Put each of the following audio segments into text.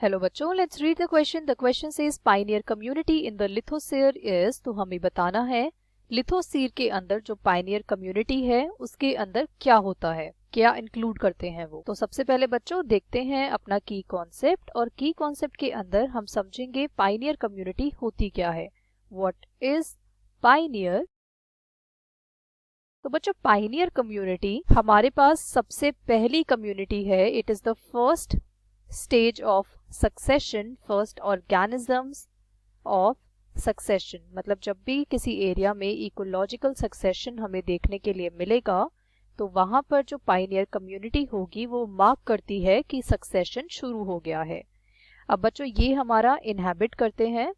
Hello बच्चों, let's read the question. The question says Pioneer community in the lithosphere is, तो हमें बताना है लिथोस्फीयर के अंदर जो पायनियर कम्युनिटी है उसके अंदर क्या होता है, क्या इंक्लूड करते हैं वो। तो सबसे पहले बच्चों देखते हैं अपना की कॉन्सेप्ट, और की कॉन्सेप्ट के अंदर हम समझेंगे पायनियर कम्युनिटी होती क्या है। What is Pioneer? तो बच्चों पायनियर कम्युनिटी हमारे पास सबसे पहली कम्युनिटी है। It is the first stage of succession, first organisms of succession. मतलब जब भी किसी एरिया में इकोलॉजिकल सक्सेशन हमें देखने के लिए मिलेगा तो वहां पर जो पायनियर कम्युनिटी होगी वो मार्क करती है कि सक्सेशन शुरू हो गया है। अब बच्चों ये हमारा इनहैबिट करते हैं,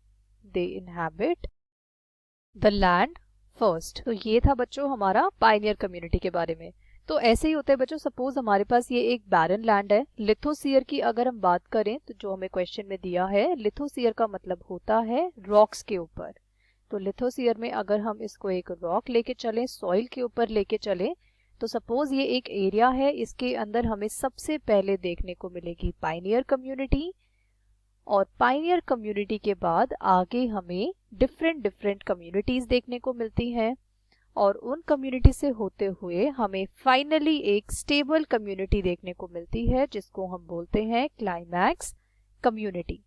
दे इनहैबिट द लैंड फर्स्ट। तो ये था बच्चों हमारा पायनियर कम्युनिटी के बारे में। तो ऐसे ही होता है बच्चों, सपोज हमारे पास ये एक बैरन लैंड है। लिथोस्फीयर की अगर हम बात करें तो जो हमें क्वेश्चन में दिया है, लिथोस्फीयर का मतलब होता है रॉक्स के ऊपर। तो लिथोस्फीयर में अगर हम इसको एक रॉक लेके चलें, सॉइल के ऊपर लेके चलें, तो सपोज ये एक एरिया है, इसके अंदर हमें सबसे पहले देखने को मिलेगी पायनियर कम्युनिटी। और पायनियर कम्युनिटी के बाद आगे हमें डिफरेंट डिफरेंट कम्युनिटीज देखने को मिलती हैं, और उन कम्युनिटी से होते हुए हमें फाइनली एक स्टेबल कम्युनिटी देखने को मिलती है जिसको हम बोलते हैं क्लाइमैक्स कम्युनिटी।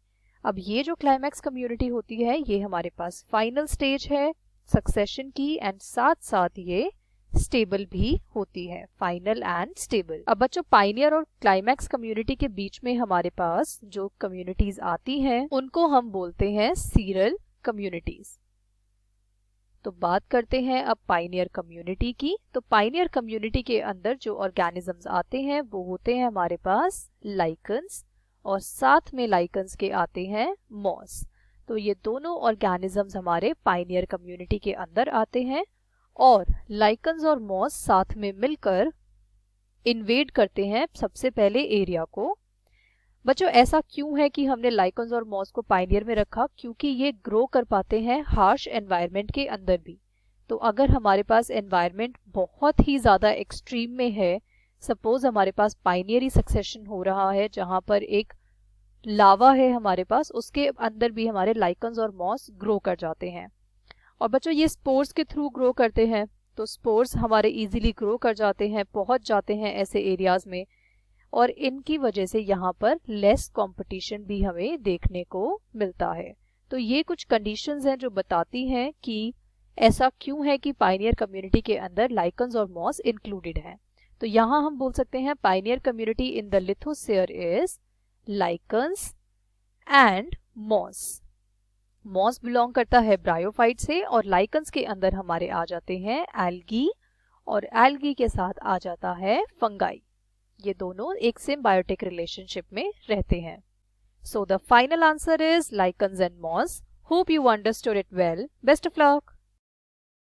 अब ये जो क्लाइमैक्स कम्युनिटी होती है ये हमारे पास फाइनल स्टेज है सक्सेशन की, एंड साथ साथ ये स्टेबल भी होती है, फाइनल एंड स्टेबल। अब बच्चों पायनियर और क्लाइमैक्स कम्युनिटी के बीच में हमारे पास जो कम्युनिटीज आती हैं उनको हम बोलते हैं सीरल कम्युनिटीज। तो बात करते हैं अब पायनियर कम्युनिटी की। तो पायनियर कम्युनिटी के अंदर जो ऑर्गेनिजम्स आते हैं वो होते हैं हमारे पास लाइकन्स, और साथ में लाइकन्स के आते हैं मॉस। तो ये दोनों ऑर्गेनिजम्स हमारे पायनियर कम्युनिटी के अंदर आते हैं, और लाइकन्स और मॉस साथ में मिलकर इन्वेड करते हैं सबसे पहले एरिया को। बच्चों ऐसा क्यों है कि हमने लाइकन्स और मॉस को पायनियर में रखा? क्योंकि ये ग्रो कर पाते हैं हार्श एनवायरनमेंट के अंदर भी। तो अगर हमारे पास एनवायरनमेंट बहुत ही ज़्यादा एक्सट्रीम में है, सपोज हमारे पास पायनियरी सक्सेशन हो रहा है जहाँ पर एक लावा है हमारे पास, उसके अंदर भी हमारे लाइकन्स और मॉस ग्रो कर जाते हैं। और बच्चों ये स्पोर्स के थ्रू ग्रो करते हैं, तो स्पोर्स हमारे इजीली ग्रो कर जाते हैं, पहुंच जाते हैं ऐसे एरियाज में, और इनकी वजह से यहाँ पर लेस कंपटीशन भी हमें देखने को मिलता है। तो ये कुछ कंडीशंस हैं जो बताती हैं कि ऐसा क्यों है कि पायनियर कम्युनिटी के अंदर लाइकन्स और मॉस इंक्लूडेड हैं। तो यहाँ हम बोल सकते हैं pioneer community in the lithosphere is lichens and moss. Moss belong करता है ब्रायोफाइट से, और लाइकन्स के अंदर हमारे आ जाते हैं एल्गी, और एल्गी के साथ आ जाता है फंगाई। ये दोनों एक सिम्बायोटिक रिलेशनशिप में रहते हैं। So the final answer is lichens and moss. Hope you understood it well. Best of luck.